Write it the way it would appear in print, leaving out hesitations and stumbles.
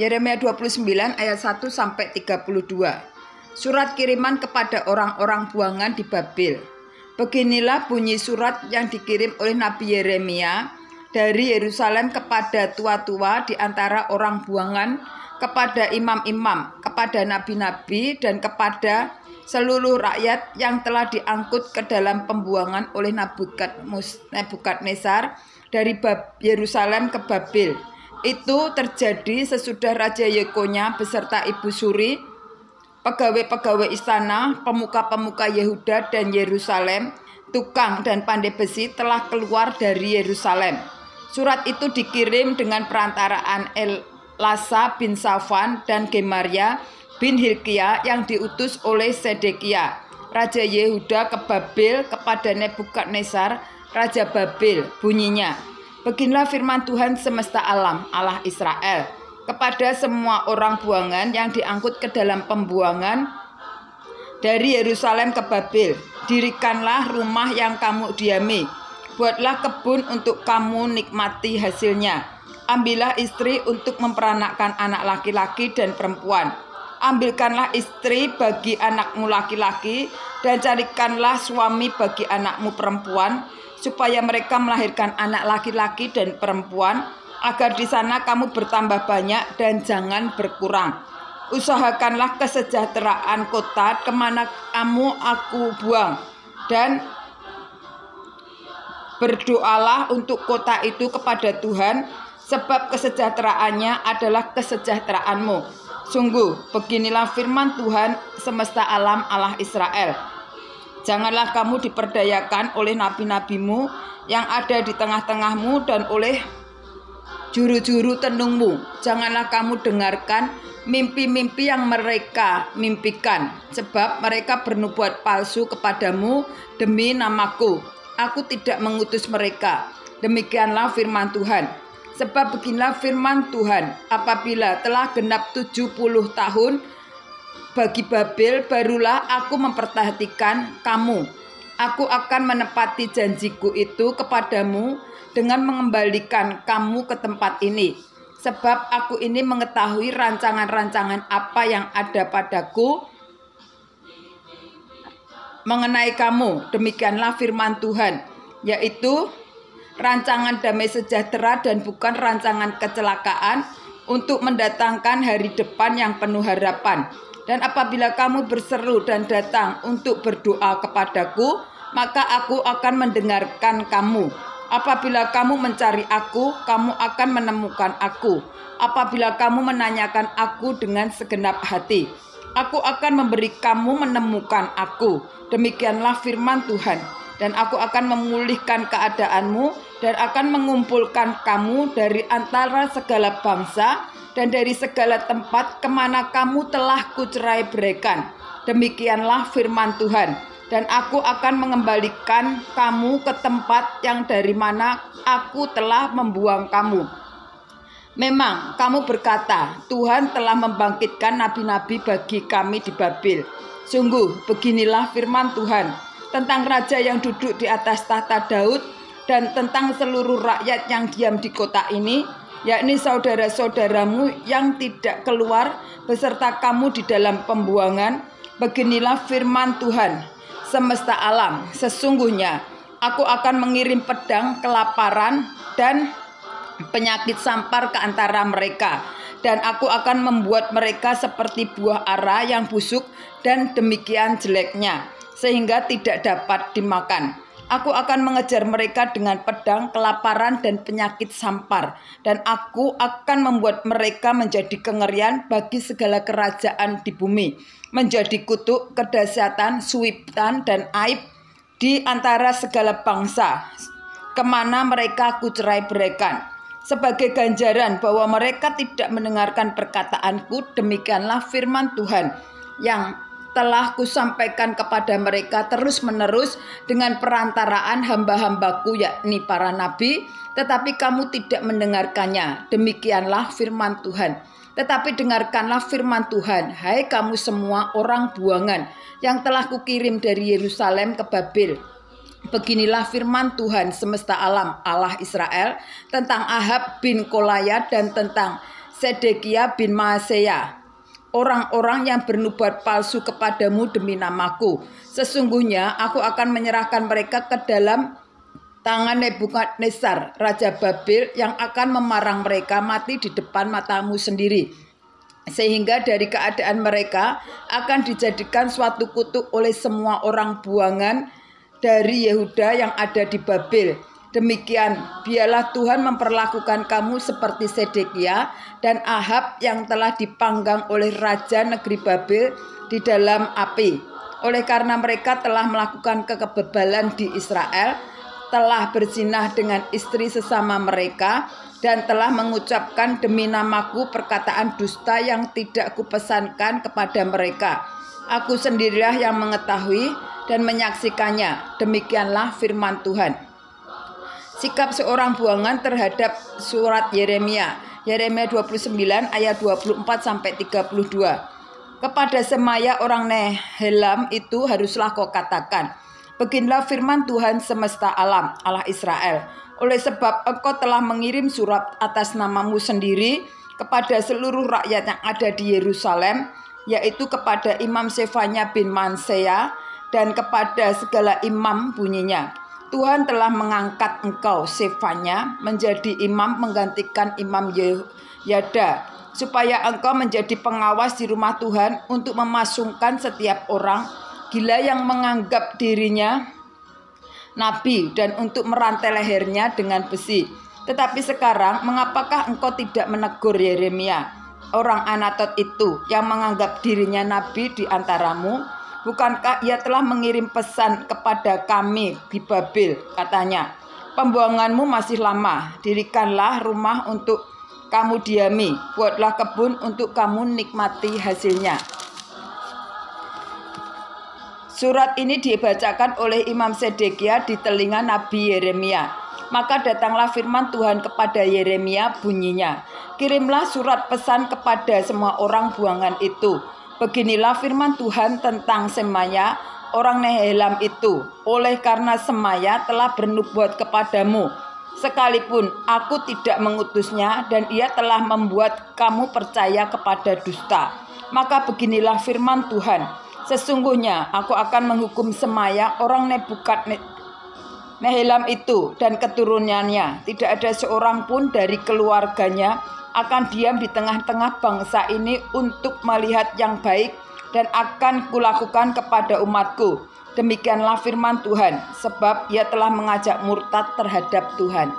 Yeremia 29 ayat 1 sampai 32. Surat kiriman kepada orang-orang buangan di Babel. Beginilah bunyi surat yang dikirim oleh Nabi Yeremia dari Yerusalem kepada tua-tua di antara orang buangan, kepada imam-imam, kepada nabi-nabi, dan kepada seluruh rakyat yang telah diangkut ke dalam pembuangan oleh Nebukadnezar dari Yerusalem ke Babel. Itu terjadi sesudah Raja Yekonya beserta Ibu Suri, pegawai-pegawai istana, pemuka-pemuka Yehuda dan Yerusalem, tukang dan pandai besi telah keluar dari Yerusalem. Surat itu dikirim dengan perantaraan Elasa bin Safan dan Gemaria bin Hilkia yang diutus oleh Sedekia, Raja Yehuda ke Babel kepada Nebukadnezar, Raja Babel. Bunyinya, beginilah firman Tuhan semesta alam, Allah Israel, kepada semua orang buangan yang diangkut ke dalam pembuangan dari Yerusalem ke Babel. Dirikanlah rumah yang kamu diami, buatlah kebun untuk kamu nikmati hasilnya. Ambillah istri untuk memperanakkan anak laki-laki dan perempuan. Ambilkanlah istri bagi anakmu laki-laki dan carikanlah suami bagi anakmu perempuan, supaya mereka melahirkan anak laki-laki dan perempuan, agar di sana kamu bertambah banyak dan jangan berkurang. Usahakanlah kesejahteraan kota kemana aku buang, dan berdoalah untuk kota itu kepada Tuhan, sebab kesejahteraannya adalah kesejahteraanmu. Sungguh, beginilah firman Tuhan semesta alam, Allah Israel. Janganlah kamu diperdayakan oleh nabi-nabimu yang ada di tengah-tengahmu dan oleh juru-juru tenungmu. Janganlah kamu dengarkan mimpi-mimpi yang mereka mimpikan, sebab mereka bernubuat palsu kepadamu demi namaku. Aku tidak mengutus mereka. Demikianlah firman Tuhan. Sebab beginilah firman Tuhan, apabila telah genap 70 tahun bagi Babel, barulah aku memperhatikan kamu. Aku akan menepati janjiku itu kepadamu dengan mengembalikan kamu ke tempat ini. Sebab aku ini mengetahui rancangan-rancangan apa yang ada padaku mengenai kamu. Demikianlah firman Tuhan, yaitu rancangan damai sejahtera dan bukan rancangan kecelakaan, untuk mendatangkan hari depan yang penuh harapan. Dan apabila kamu berseru dan datang untuk berdoa kepadaku, maka aku akan mendengarkan kamu. Apabila kamu mencari aku, kamu akan menemukan aku. Apabila kamu menanyakan aku dengan segenap hati, aku akan memberi kamu menemukan aku. Demikianlah firman Tuhan. Dan aku akan memulihkan keadaanmu dan akan mengumpulkan kamu dari antara segala bangsa dan dari segala tempat kemana kamu telah kucerai beraikan. Demikianlah firman Tuhan. Dan aku akan mengembalikan kamu ke tempat yang dari mana aku telah membuang kamu. Memang kamu berkata, Tuhan telah membangkitkan nabi-nabi bagi kami di Babel. Sungguh, beginilah firman Tuhan tentang raja yang duduk di atas tahta Daud dan tentang seluruh rakyat yang diam di kota ini, yakni saudara-saudaramu yang tidak keluar beserta kamu di dalam pembuangan. Beginilah firman Tuhan semesta alam, sesungguhnya aku akan mengirim pedang, kelaparan, dan penyakit sampar ke antara mereka, dan aku akan membuat mereka seperti buah ara yang busuk dan demikian jeleknya, sehingga tidak dapat dimakan. Aku akan mengejar mereka dengan pedang, kelaparan, dan penyakit sampar. Dan aku akan membuat mereka menjadi kengerian bagi segala kerajaan di bumi, menjadi kutuk, kedahsyatan, suitan, dan aib di antara segala bangsa kemana mereka kucerai beraikan. Sebagai ganjaran bahwa mereka tidak mendengarkan perkataanku, demikianlah firman Tuhan yang telah kusampaikan kepada mereka terus-menerus dengan perantaraan hamba-hambaku, yakni para nabi, tetapi kamu tidak mendengarkannya. Demikianlah firman Tuhan. Tetapi dengarkanlah firman Tuhan, hai kamu semua orang buangan yang telah kukirim dari Yerusalem ke Babel. Beginilah firman Tuhan semesta alam, Allah Israel, tentang Ahab bin Kolaya dan tentang Sedekia bin Maaseya, orang-orang yang bernubuat palsu kepadamu demi namaku. Sesungguhnya aku akan menyerahkan mereka ke dalam tangan Nebukadnezar, Raja Babel, yang akan memarang mereka mati di depan matamu sendiri. Sehingga dari keadaan mereka akan dijadikan suatu kutuk oleh semua orang buangan dari Yehuda yang ada di Babel. Demikian, biarlah Tuhan memperlakukan kamu seperti Sedekia dan Ahab yang telah dipanggang oleh Raja negeri Babel di dalam api. Oleh karena mereka telah melakukan kekebebalan di Israel, telah berzinah dengan istri sesama mereka, dan telah mengucapkan demi namaku perkataan dusta yang tidak kupesankan kepada mereka. Aku sendirilah yang mengetahui dan menyaksikannya. Demikianlah firman Tuhan. Sikap seorang buangan terhadap surat Yeremia. Yeremia 29 ayat 24-32. Kepada Semaya orang Nehelam itu haruslah kau katakan, beginilah firman Tuhan semesta alam, Allah Israel. Oleh sebab engkau telah mengirim surat atas namamu sendiri kepada seluruh rakyat yang ada di Yerusalem, yaitu kepada Imam Sefanya bin Maaseya dan kepada segala imam, bunyinya, Tuhan telah mengangkat engkau Sefanya menjadi imam menggantikan Imam Yehoyada, supaya engkau menjadi pengawas di rumah Tuhan untuk memasungkan setiap orang gila yang menganggap dirinya nabi dan untuk merantai lehernya dengan besi. Tetapi sekarang mengapakah engkau tidak menegur Yeremia, orang Anatot itu yang menganggap dirinya nabi di antaramu? Bukankah ia telah mengirim pesan kepada kami di Babel, katanya, pembuanganmu masih lama, dirikanlah rumah untuk kamu diami, buatlah kebun untuk kamu nikmati hasilnya. Surat ini dibacakan oleh Imam Sedekia di telinga Nabi Yeremia. Maka datanglah firman Tuhan kepada Yeremia, bunyinya, kirimlah surat pesan kepada semua orang buangan itu. Beginilah firman Tuhan tentang Semaya, orang Nehelam itu. Oleh karena Semaya telah bernubuat kepadamu, sekalipun aku tidak mengutusnya, dan ia telah membuat kamu percaya kepada dusta. Maka beginilah firman Tuhan, sesungguhnya aku akan menghukum Semaya, orang Nehelam itu dan keturunannya. Tidak ada seorang pun dari keluarganya akan diam di tengah-tengah bangsa ini untuk melihat yang baik dan akan kulakukan kepada umatku. Demikianlah firman Tuhan, sebab ia telah mengajak murtad terhadap Tuhan.